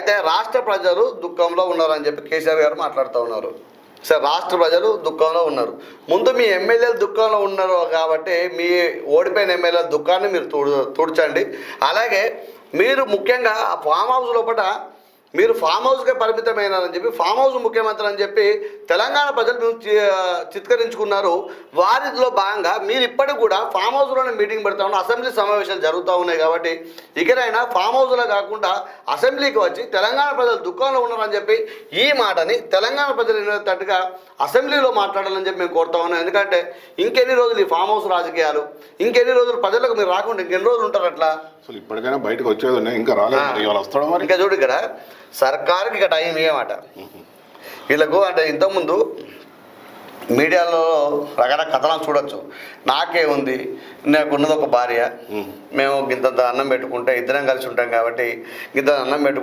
అయితే రాష్ట్ర ప్రజలు దుఃఖంలో ఉన్నారని చెప్పి కేసీఆర్ గారు మాట్లాడుతూ ఉన్నారు. సరే, రాష్ట్ర ప్రజలు దుఃఖంలో ఉన్నారు. ముందు మీ ఎమ్మెల్యేలు దుఃఖంలో ఉన్నారు కాబట్టి మీ ఓడిపోయిన ఎమ్మెల్యేల దుఃఖాన్ని మీరు తుడ్చండి. అలాగే మీరు ముఖ్యంగా ఆ ఫామ్ హౌస్ లోపల మీరు ఫామ్ హౌస్కే పరిమితమైనారని చెప్పి, ఫామ్ హౌస్ ముఖ్యమంత్రి అని చెప్పి తెలంగాణ ప్రజలు చిత్కరించుకున్నారు. వారిలో భాగంగా మీరు ఇప్పటికి కూడా ఫామ్ హౌస్లోనే మీటింగ్ పెడతా ఉన్నారు. అసెంబ్లీ సమావేశాలు జరుగుతూ ఉన్నాయి కాబట్టి ఇకనైనా ఫామ్ హౌస్లో కాకుండా అసెంబ్లీకి వచ్చి తెలంగాణ ప్రజలు దుఃఖంలో ఉన్నారని చెప్పి ఈ మాటని తెలంగాణ ప్రజలు వినేటట్టుగా అసెంబ్లీలో మాట్లాడాలని చెప్పి మేము కోరుతా ఉన్నాం. ఎందుకంటే ఇంకెన్ని రోజులు ఈ ఫామ్ హౌస్ రాజకీయాలు, ఇంకెన్ని రోజులు ప్రజలకు మీరు రాకుండా ఇంకెన్ని రోజులు ఉంటారు అట్లా? అసలు ఇప్పటికైనా బయటకు వచ్చేది ఇంకా రాలేదు. ఇంకా చూడు, ఇక్కడ సర్కారుకి ఇక టైం ఇవ్వమాట వీళ్ళకు. అంటే ఇంతకుముందు మీడియాలో రకరకాల కథనాలు చూడొచ్చు. నాకే ఉంది, నాకున్నది ఒక భార్య, మేము ఇంత అన్నం పెట్టుకుంటే ఇద్దరం కలిసి ఉంటాం కాబట్టి ఇంత అన్నం పెట్టుకుంటే